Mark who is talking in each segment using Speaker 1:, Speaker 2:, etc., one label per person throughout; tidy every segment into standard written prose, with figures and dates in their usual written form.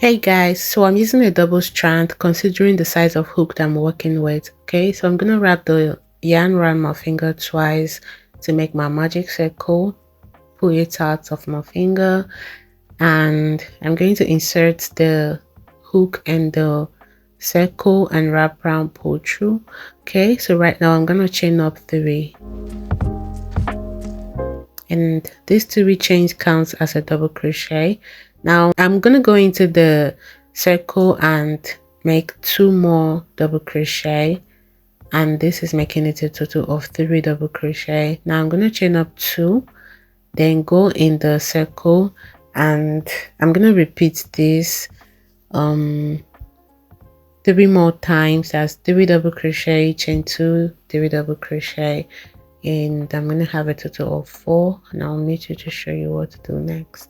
Speaker 1: Hey guys, so I'm using a double strand considering the size of hook that I'm working with. Okay, so I'm gonna wrap the yarn around my finger twice to make my magic circle, pull it out of my finger, and I'm going to insert the hook and the circle and wrap around, pull through. Okay, so right now I'm gonna chain up 3, and these 3 chains counts as a double crochet. Now I'm gonna go into the circle and make 2 more double crochet, and this is making it a total of 3 double crochet. Now I'm gonna chain up 2, then go in the circle, and I'm gonna repeat this 3 more times. That's 3 double crochet, chain 2, 3 double crochet, and I'm gonna have a total of 4, and I'll meet you to show you what to do next.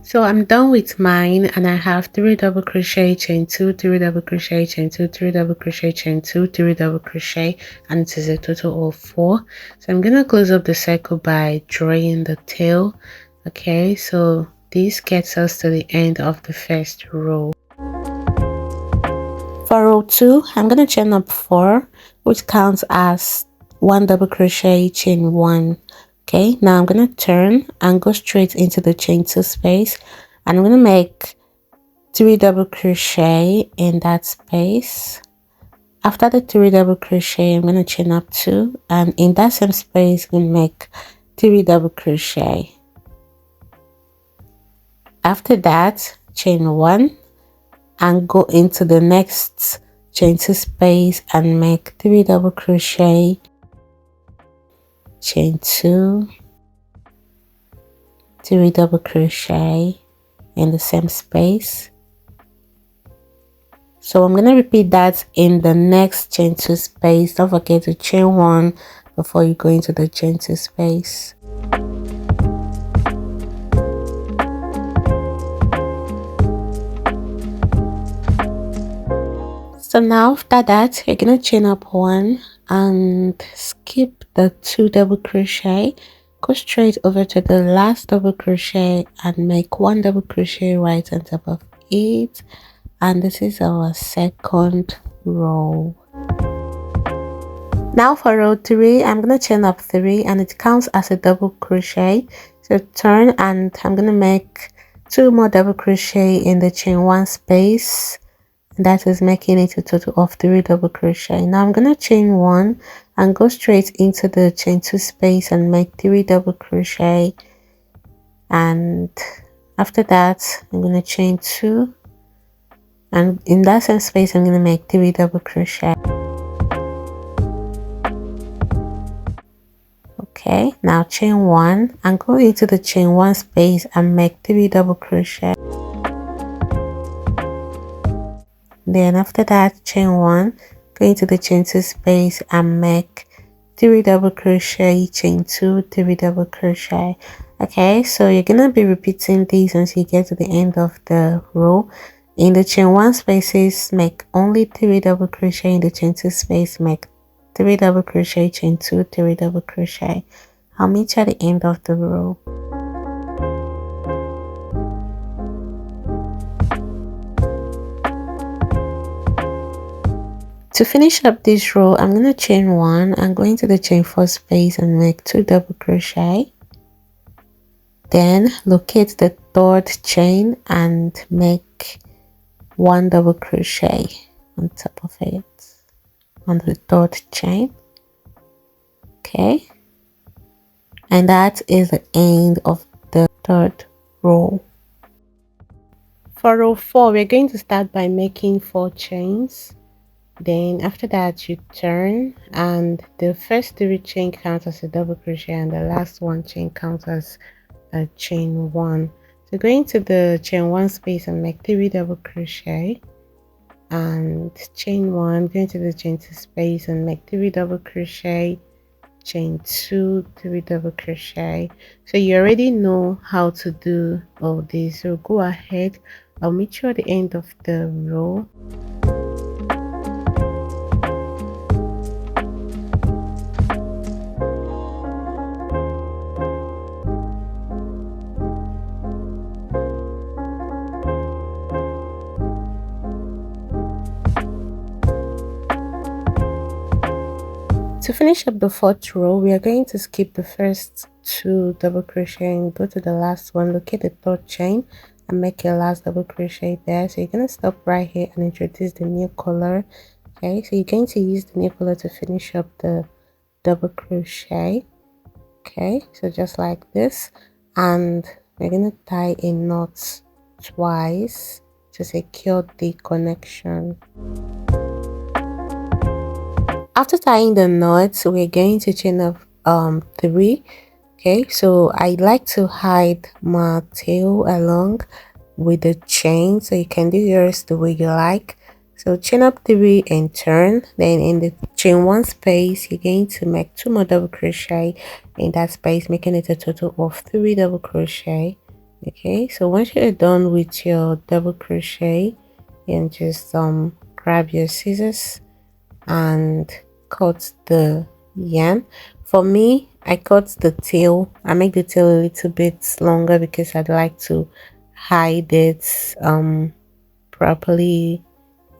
Speaker 1: So I'm done with mine, and I have 3 double crochet, chain 2, 3 double crochet, chain 2, 3 double crochet, chain 2, 3 double crochet, and it is a total of 4. So I'm gonna close up the circle by drawing the tail. Okay, so this gets us to the end of the first row. For row 2, I'm gonna chain up 4, which counts as 1 double crochet, chain 1. Okay, now I'm gonna turn and go straight into the chain 2 space, and I'm gonna make 3 double crochet in that space. After the 3 double crochet, I'm gonna chain up 2, and in that same space I'm gonna make 3 double crochet. After that, chain 1 and go into the next chain 2 space and make 3 double crochet, chain 2, 3 double crochet in the same space. So I'm going to repeat that in the next chain 2 space. Don't forget to chain 1 before you go into the chain 2 space. So now after that, you're going to chain up 1 and skip the 2 double crochet, go straight over to the last double crochet and make 1 double crochet right on top of it, and this is our second row. Now for row 3, I'm going to chain up 3 and it counts as a double crochet. So turn and I'm going to make 2 more double crochet in the chain 1 space. That is making it a total of 3 double crochet. Now I'm going to chain 1 and go straight into the chain 2 space and make 3 double crochet, and after that I'm going to chain 2, and in that same space I'm going to make 3 double crochet. Okay, now chain 1 and go into the chain 1 space and make 3 double crochet. Then after that, chain 1, go into the chain 2 space and make 3 double crochet, chain 2, 3 double crochet. Okay, so you're gonna be repeating these until you get to the end of the row. In the chain 1 spaces, make only 3 double crochet. In the chain 2 space, make 3 double crochet, chain 2, 3 double crochet. I'll meet you at the end of the row. To finish up this row, I'm going to chain 1 and go into the chain 4 space and make 2 double crochet. Then locate the 3rd chain and make 1 double crochet on top of it on the 3rd chain. Okay, and that is the end of the 3rd row. For row 4, we're going to start by making 4 chains. Then after that, you turn and the first 3 chain counts as a double crochet and the last 1 chain counts as a chain 1. So go into the chain 1 space and make 3 double crochet and chain 1, go into the chain 2 space and make 3 double crochet, chain 2, 3 double crochet. So you already know how to do all this, so go ahead. I'll meet you at the end of the row. to finish up the fourth row, we are going to skip the first 2 double crochet and go to the last one, locate the third chain and make your last double crochet there. So you're going to stop right here and introduce the new color. Okay, so you're going to use the new color to finish up the double crochet. Okay, so just like this, and we're going to tie a knot twice to secure the connection. After tying the knots, we're going to chain up 3. Okay, so I like to hide my tail along with the chain, so you can do yours the way you like. So chain up 3 and turn. Then in the chain 1 space, you're going to make 2 more double crochet in that space, making it a total of 3 double crochet. Okay, so once you're done with your double crochet, and just grab your scissors and cut the yarn. For me, I cut the tail. I make the tail a little bit longer because I'd like to hide it properly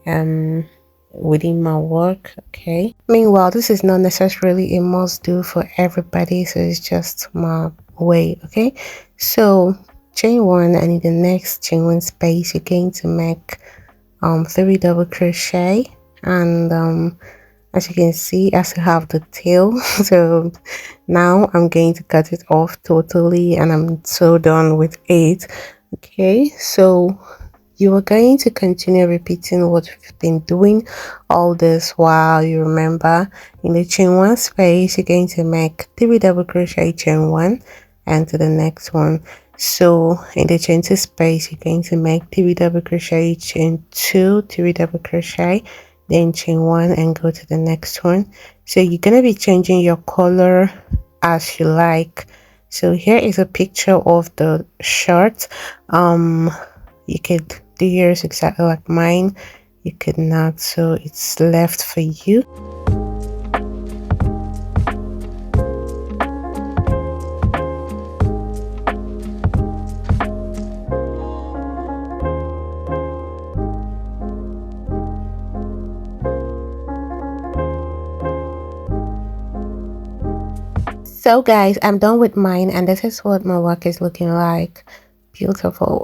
Speaker 1: within my work. Okay, meanwhile, this is not necessarily a must do for everybody, so it's just my way. Okay, so chain 1, and in the next chain 1 space, you're going to make 3 double crochet, and as you can see, I still have the tail. So now I'm going to cut it off totally, and I'm so done with it. Okay, so you are going to continue repeating what we've been doing all this while. You remember, in the chain 1 space, you're going to make 3 double crochet, chain 1, and to the next one. So in the chain 2 space, you're going to make 3 double crochet, chain 2, 3 double crochet, then chain 1 and go to the next one. So you're going to be changing your color as you like. So here is a picture of the shirt. You could do yours exactly like mine, you could not, so it's left for you. So guys, I'm done with mine, and this is what my work is looking like. Beautiful.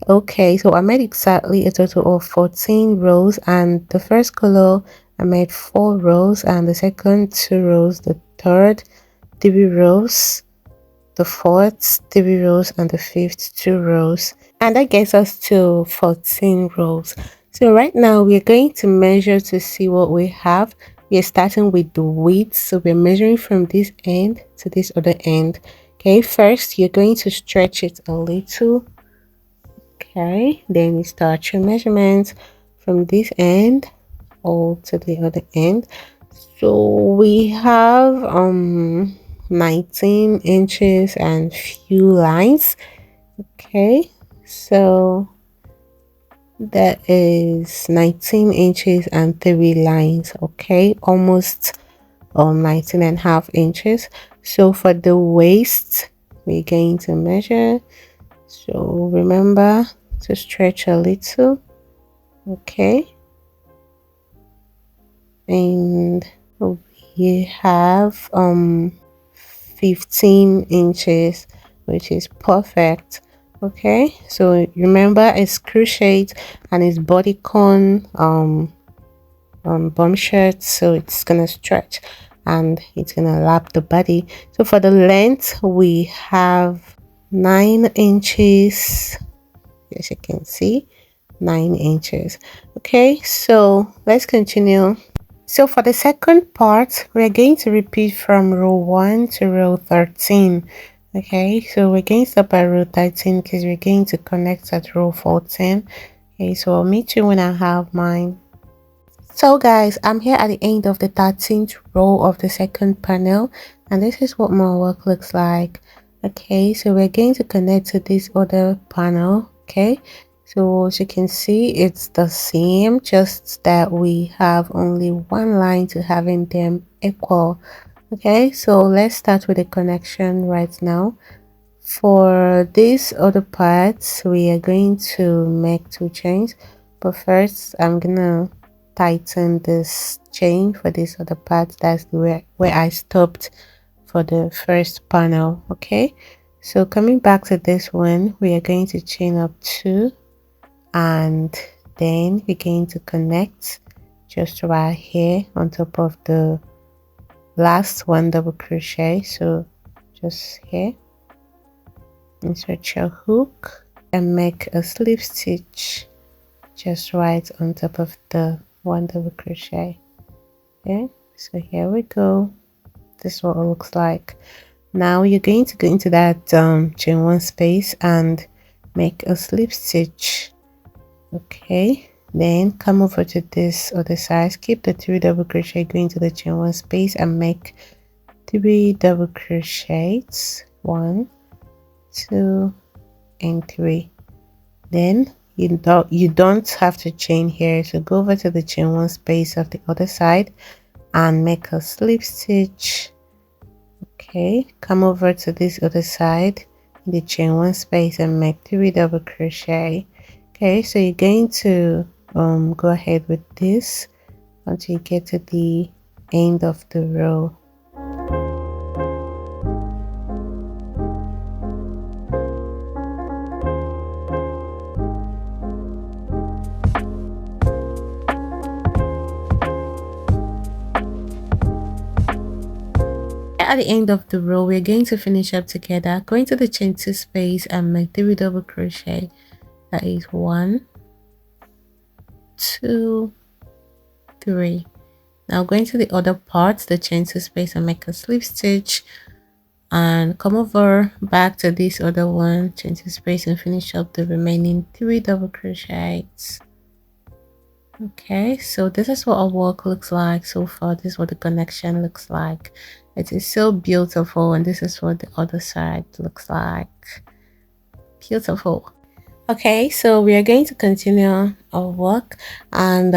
Speaker 1: Okay, so I made exactly a total of 14 rows, and the first color I made 4 rows, and the second 2 rows, the third 3 rows, the fourth 3 rows, and the fifth 2 rows, and that gets us to 14 rows. So right now we're going to measure to see what we have. We are starting with the width, so we're measuring from this end to this other end. Okay, first you're going to stretch it a little. Okay, then you start your measurements from this end all to the other end. So we have 19 inches and few lines. Okay, so that is 19 inches and 3 lines. Okay, almost 19.5 inches. So for the waist, we're going to measure, so remember to stretch a little. Okay, and we have 15 inches, which is perfect. Okay, so remember it's crocheted and it's bodycon bum shirt, so it's gonna stretch and it's gonna lap the body. So for the length, we have 9 inches, as you can see, 9 inches. Okay, so let's continue. So for the second part, we're going to repeat from row 1 to row 13. Okay, so we're going to start by row 13 because we're going to connect at row 14. Okay, so I'll meet you when I have mine. So guys, I'm here at the end of the 13th row of the second panel, and this is what my work looks like. Okay, so we're going to connect to this other panel. Okay, so as you can see, it's the same, just that we have only one line to having them equal. Okay, so let's start with the connection right now. For this other part, we are going to make 2 chains, but first I'm gonna tighten this chain for this other part. That's where I stopped for the first panel. Okay, so coming back to this one, we are going to chain up 2 and then we're going to connect just right here on top of the last one double crochet. So just here, insert your hook and make a slip stitch just right on top of the one double crochet. Okay, so here we go. This is what it looks like. Now you're going to go into that chain 1 space and make a slip stitch. Okay, then come over to this other side, skip the 3 double crochet, go into the chain 1 space and make 3 double crochets, 1, 2 and 3. Then you don't have to chain here, so go over to the chain 1 space of the other side and make a slip stitch. Okay, come over to this other side in the chain 1 space and make 3 double crochet. Okay, so you're going to go ahead with this until you get to the end of the row. At the end of the row, we're going to finish up together, going to the chain 2 space and make 3 double crochet. That is 1, 2, 3. Now going to the other part, the chain 2 space and make a slip stitch and come over back to this other one, chain 2 space and finish up the remaining 3 double crochets. Okay, so this is what our work looks like so far. This is what the connection looks like. It is so beautiful, and this is what the other side looks like. Beautiful. Okay, so we are going to continue our work, and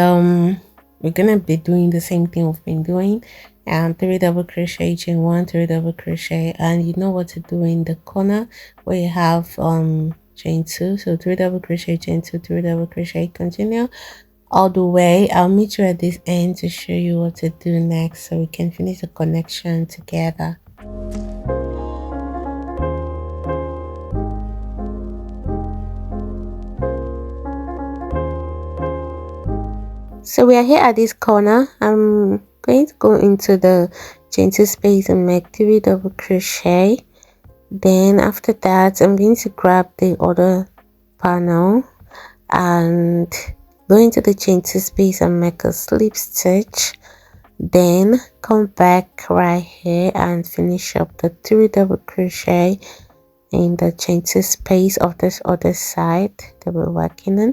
Speaker 1: we're gonna be doing the same thing we've been doing, and 3 double crochet, chain 1, 3 double crochet, and you know what to do in the corner where you have chain 2. So 3 double crochet, chain 2, 3 double crochet, continue all the way. I'll meet you at this end to show you what to do next so we can finish the connection together. So we are here at this corner. I'm going to go into the chain 2 space and make 3 double crochet. Then after that, I'm going to grab the other panel and go into the chain 2 space and make a slip stitch. Then come back right here and finish up the 3 double crochet in the chain 2 space of this other side that we're working on.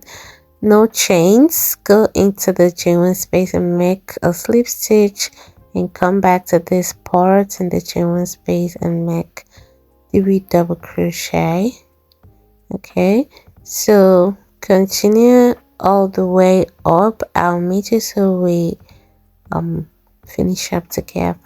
Speaker 1: No chains, go into the chain 1 space and make a slip stitch and come back to this part in the chain 1 space and make 3 double crochet. Okay, so continue all the way up. I'll meet you so we finish up together.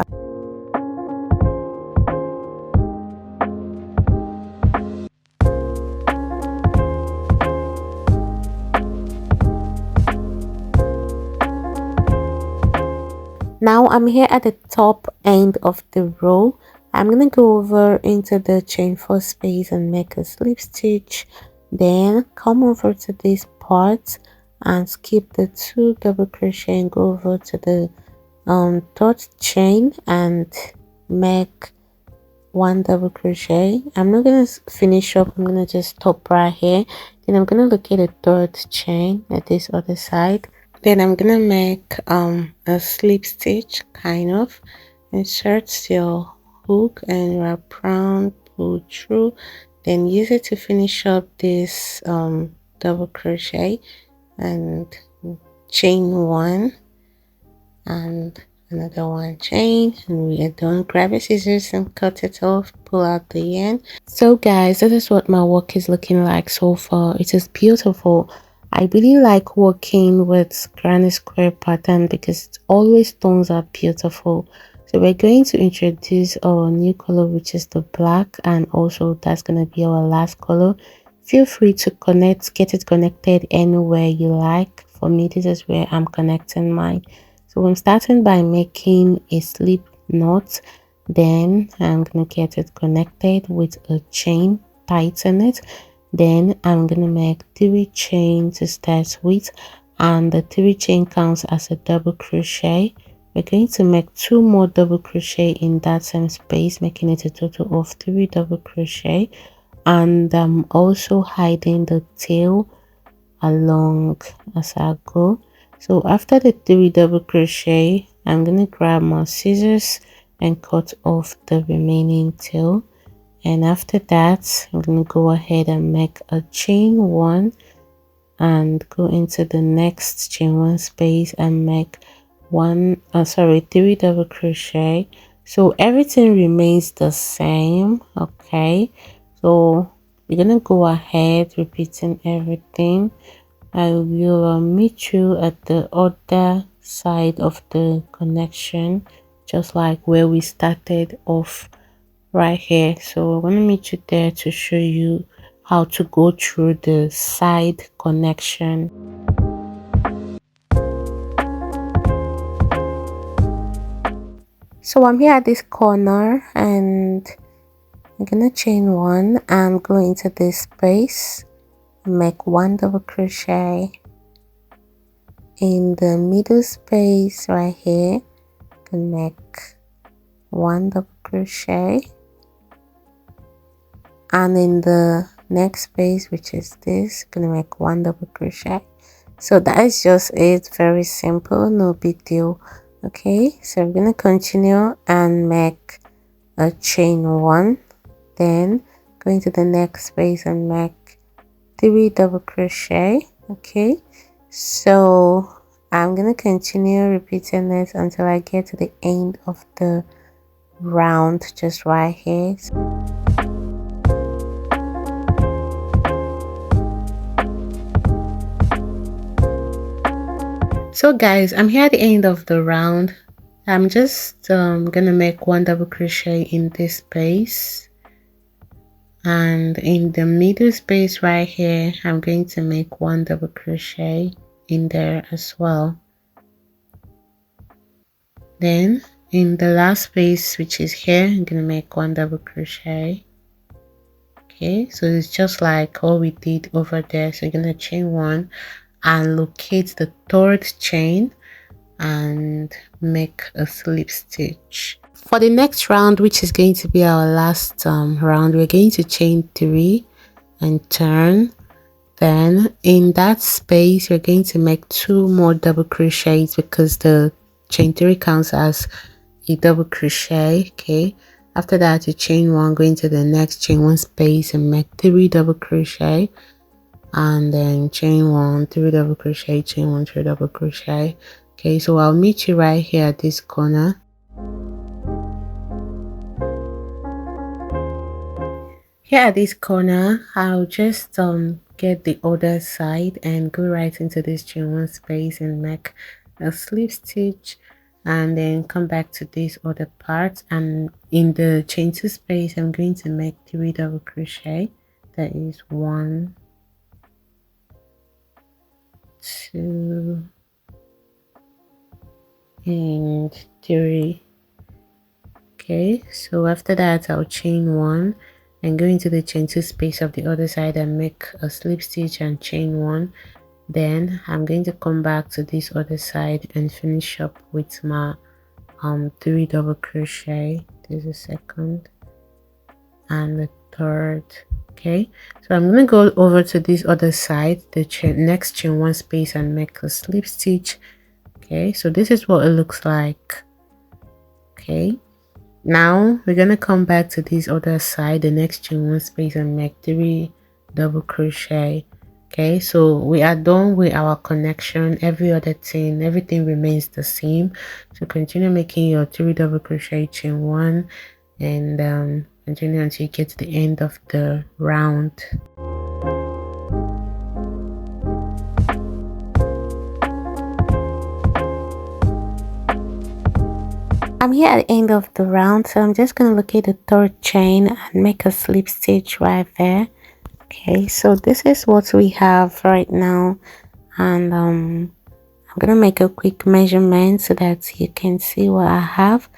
Speaker 1: Now I'm here at the top end of the row. I'm gonna go over into the chain 4 space and make a slip stitch, then come over to this part and skip the 2 double crochet and go over to the third chain and make 1 double crochet. I'm not gonna finish up, I'm gonna just stop right here. Then I'm gonna look at the third chain at this other side. Then I'm gonna make a slip stitch, kind of insert your hook and wrap around, pull through, then use it to finish up this double crochet and chain 1 and another 1 chain, and we are done. Grab your scissors and cut it off, pull out the yarn. So guys, this is what my work is looking like so far. It is beautiful. I really like working with granny square pattern because it always tones out beautiful. So we're going to introduce our new color, which is the black, and also that's going to be our last color. Feel free to get it connected anywhere you like for me, this is where I'm connecting mine. So I'm starting by making a slip knot, then I'm gonna get it connected with a chain, tighten it, then I'm gonna make 3 chains to start with, and the 3 chain counts as a double crochet. We're going to make 2 more double crochet in that same space, making it a total of 3 double crochet. And I'm also hiding the tail along as I go. So after the 3 double crochet, I'm gonna grab my scissors and cut off the remaining tail. And after that, I'm gonna go ahead and make a chain 1 and go into the next chain 1 space and make 3 double crochet. So everything remains the same. Okay, so we're gonna go ahead repeating everything. I will meet you at the other side of the connection, just like where we started off right here. So I'm going to meet you there to show you how to go through the side connection. So I'm here at this corner and I'm gonna chain 1 and go into this space, make 1 double crochet in the middle space right here, and make 1 double crochet, and in the next space, which is this, gonna make 1 double crochet. So that is just it, very simple, no big deal. Okay, so I'm gonna continue and make a chain 1, then go into the next space and make 3 double crochet. Okay, so I'm gonna continue repeating this until I get to the end of the round, just right here. So guys, I'm here at the end of the round. I'm just gonna make 1 double crochet in this space, and in the middle space right here I'm going to make 1 double crochet in there as well. Then in the last space, which is here, I'm gonna make 1 double crochet. Okay, so it's just like all we did over there. So you're gonna chain 1 and locate the 3rd chain and make a slip stitch. For the next round, which is going to be our last round, we're going to chain 3 and turn. Then in that space we're going to make 2 more double crochets because the chain 3 counts as a double crochet. Okay, after that you chain 1, go into the next chain 1 space and make 3 double crochet, and then chain 1, 3 double crochet, chain 1, 3 double crochet. Okay, so I'll meet you right here at this corner. Here at this corner, I'll just get the other side and go right into this chain 1 space and make a slip stitch, and then come back to this other part, and in the chain 2 space I'm going to make 3 double crochet. That is 1, 2 and 3. Okay, so after that I'll chain 1 and go into the chain 2 space of the other side and make a slip stitch and chain 1. Then I'm going to come back to this other side and finish up with my 3 double crochet. There's a 2nd and the 3rd. Okay, so I'm gonna go over to this other side, the next chain 1 space, and make a slip stitch. Okay, so this is what it looks like. Okay, now we're gonna come back to this other side, the next chain 1 space, and make 3 double crochet. Okay, so we are done with our connection. Everything remains the same. So continue making your 3 double crochet, chain 1, and continue until you get to the end of the round. I'm here at the end of the round, so I'm just going to locate the 3rd chain and make a slip stitch right there. Okay, so this is what we have right now, and I'm gonna make a quick measurement so that you can see what I have.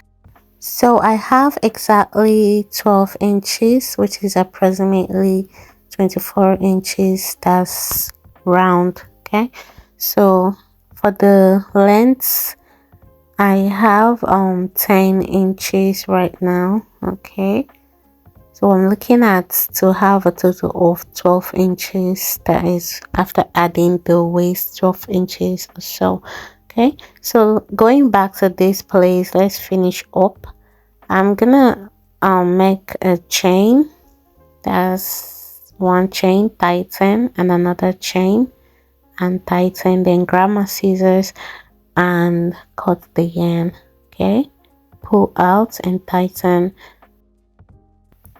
Speaker 1: So I have exactly 12 inches, which is approximately 24 inches. That's round. Okay, so for the length, I have 10 inches right now. Okay, so I'm looking at to have a total of 12 inches. That is after adding the waist, 12 inches or so. Okay, so going back to this place, let's finish up. I'm gonna make a chain. That's one chain, tighten, and another chain and tighten, then grab my scissors and cut the yarn. Okay, pull out and tighten.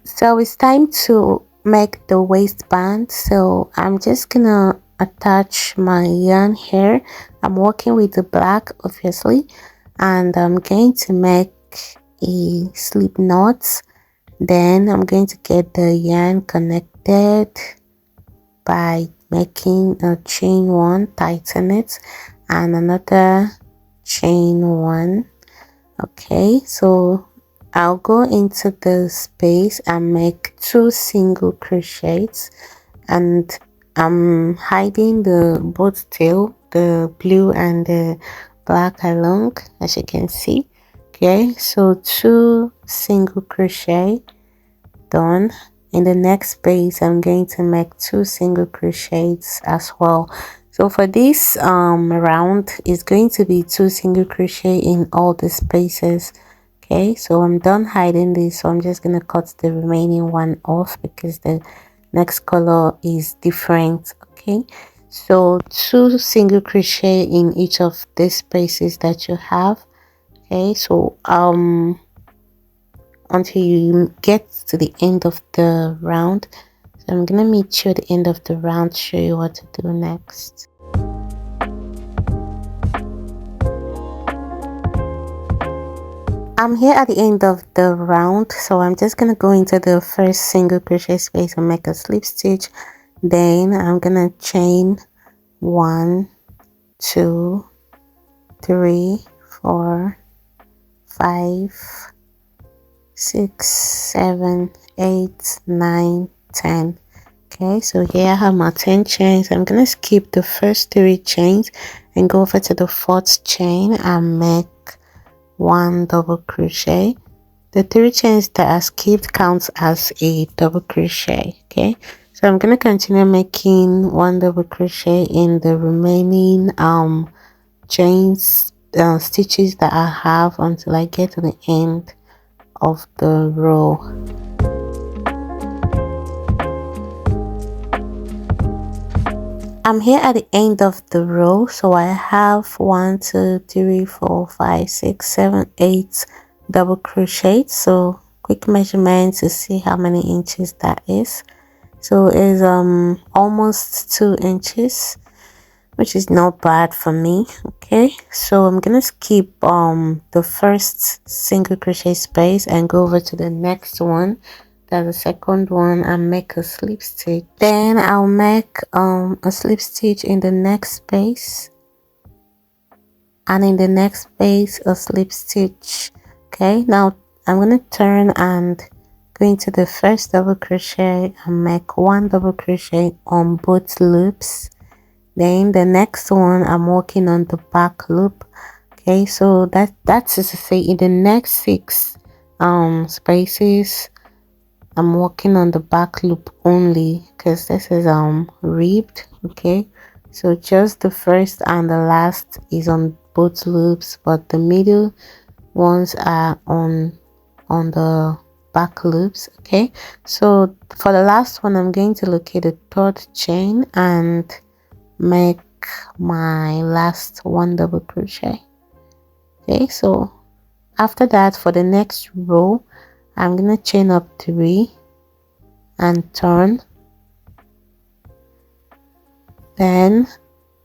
Speaker 1: So it's time to make the waistband. So I'm just gonna attach my yarn here. I'm working with the black, obviously, and I'm going to make a slip knot. Then I'm going to get the yarn connected by making a chain one, tighten it, and another chain one. Okay, so I'll go into the space and make 2 single crochets, and I'm hiding the both tail, the blue and the black along, as you can see. Okay, so 2 single crochet done. In the next space, I'm going to make 2 single crochets as well. So for this round, it's going to be 2 single crochet in all the spaces. Okay, so I'm done hiding this, so I'm just gonna cut the remaining one off because the next color is different. Okay, so 2 single crochet in each of these spaces that you have. Okay, so until you get to the end of the round. So I'm gonna meet you at the end of the round, show you what to do next. I'm here at the end of the round, so I'm just gonna go into the first single crochet space and make a slip stitch. Then I'm gonna chain 1, 2, 3, 4, 5, 6, 7, 8, 9, 10. Okay, so here I have my 10 chains. I'm gonna skip the first 3 chains and go over to the 4th chain and make 1 double crochet. The 3 chains that I skipped counts as a double crochet. Okay, so I'm gonna continue making 1 double crochet in the remaining chains stitches that I have until I get to the end of the row. I'm here at the end of the row, so I have 1, 2, 3, 4, 5, 6, 7, 8 double crochets. So quick measurement to see how many inches that is. So it's almost 2 inches, which is not bad for me. Okay, so I'm gonna skip the first single crochet space and go over to the next one, that's the second one, and make a slip stitch. Then I'll make a slip stitch in the next space, and in the next space a slip stitch. Okay, now I'm gonna turn and go into the first double crochet and make 1 double crochet on both loops. Then the next one, I'm working on the back loop. Okay, so that's to say in the next 6 spaces, I'm working on the back loop only because this is ribbed. Okay, so just the first and the last is on both loops, but the middle ones are on the back loops. Okay, so for the last one, I'm going to locate the 3rd chain and make my last 1 double crochet. Okay, so after that, for the next row, I'm gonna chain up 3 and turn. Then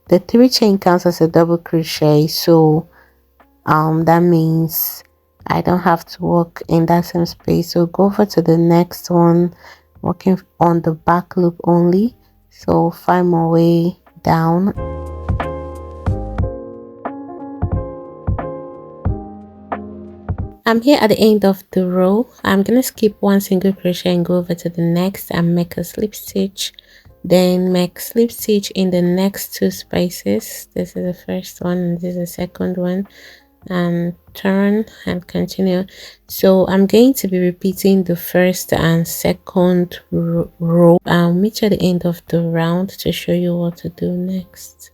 Speaker 1: the 3 chain counts as a double crochet, so that means I don't have to work in that same space. So go over to the next one, working on the back loop only. So find my way down. I'm here at the end of the row. I'm gonna skip one single crochet and go over to the next and make a slip stitch, then make slip stitch in the next two spaces. This is the first one and this is the second one, and turn and continue. So I'm going to be repeating the first and second row. I'll meet you at the end of the round to show you what to do next.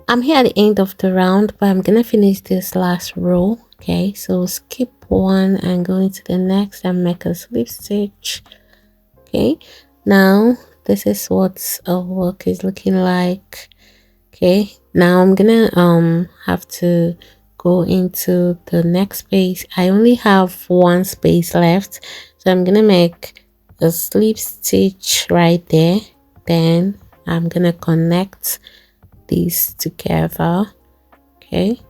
Speaker 1: I'm here at the end of the round, but I'm gonna finish this last row. Okay, so skip one and go into the next and make a slip stitch. Okay, now this is what our work is looking like. Okay, now I'm gonna have to go into the next space. I only have one space left, so I'm gonna make a slip stitch right there. Then I'm gonna connect these together. Okay,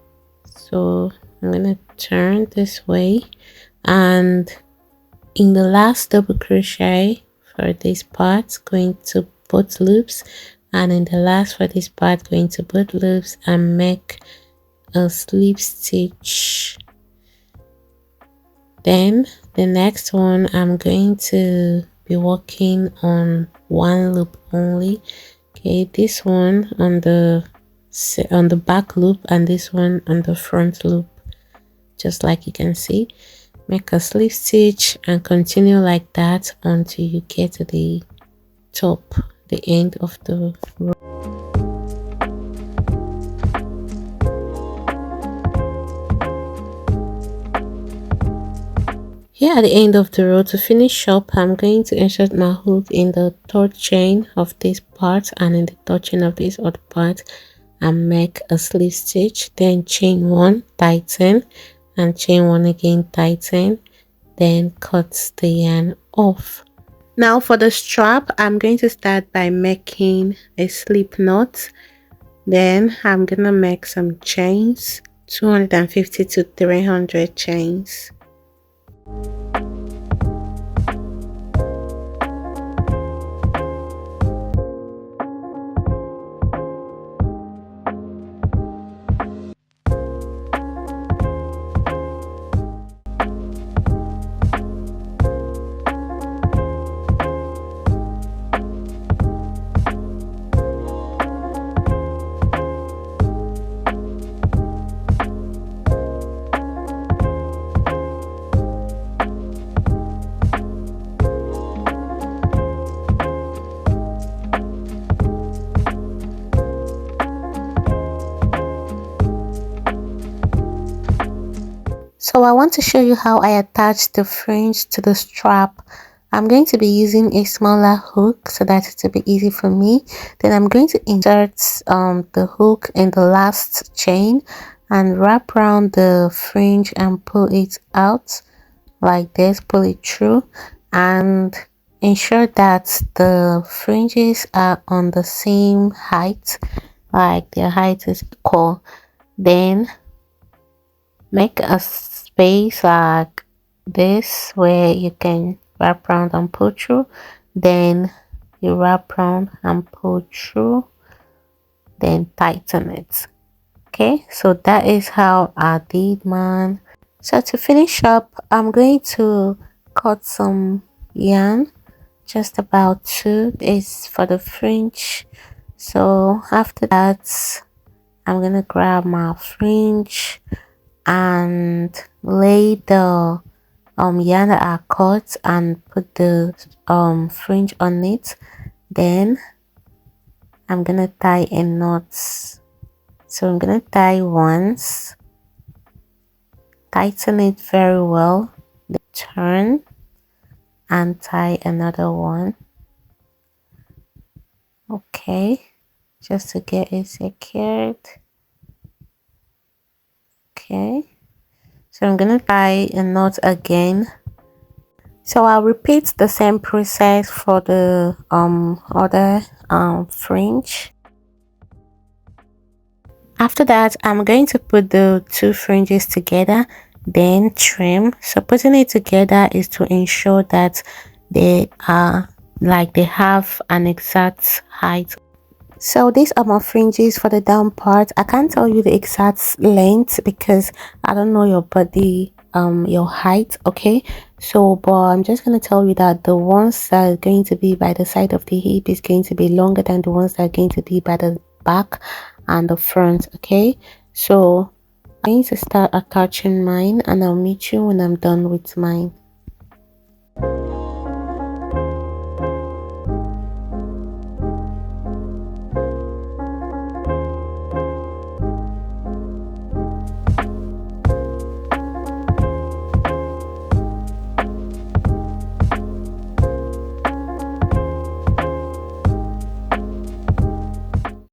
Speaker 1: so I'm gonna turn this way, and in the last double crochet for this part, going to both loops, and in the last for this part, going to both loops and make a slip stitch. Then the next one, I'm going to be working on one loop only. Okay, this one on the back loop and this one on the front loop, just like you can see. Make a slip stitch and continue like that until you get to the top, the end of the row. Here at the end of the row, to finish up, I'm going to insert my hook in the third chain of this part and in the third chain of this other part and make a slip stitch, then chain one, tighten, and chain one again, tighten, then cut the yarn off. Now for the strap, I'm going to start by making a slip knot. Then I'm gonna make some chains, 250 to 300 chains. So I want to show you how I attach the fringe to the strap. I'm going to be using a smaller hook so that it will be easy for me. Then I'm going to insert the hook in the last chain and wrap around the fringe and pull it out like this, pull it through, and ensure that the fringes are on the same height, like their height is equal. Then make a space like this where you can wrap around and pull through. Then you wrap around and pull through, then tighten it. Okay, so that is how I did mine. So to finish up, I'm going to cut some yarn, just about 2 is for the fringe. So after that, I'm gonna grab my fringe and lay the yarn that I cut and put the fringe on it. Then I'm gonna tie a knot. So I'm gonna tie once, tighten it very well, then turn and tie another one. Okay, just to get it secured. Okay, so I'm gonna tie a knot again. So I'll repeat the same process for the other fringe. After that, I'm going to put the 2 fringes together, then trim. So putting it together is to ensure that they are like they have an exact height. So these are my fringes for the down part. I can't tell you the exact length because I don't know your body, your height, okay? So but I'm just going to tell you that the ones that are going to be by the side of the hip is going to be longer than the ones that are going to be by the back and the front, okay? So I'm going to start attaching mine, and I'll meet you when I'm done with mine.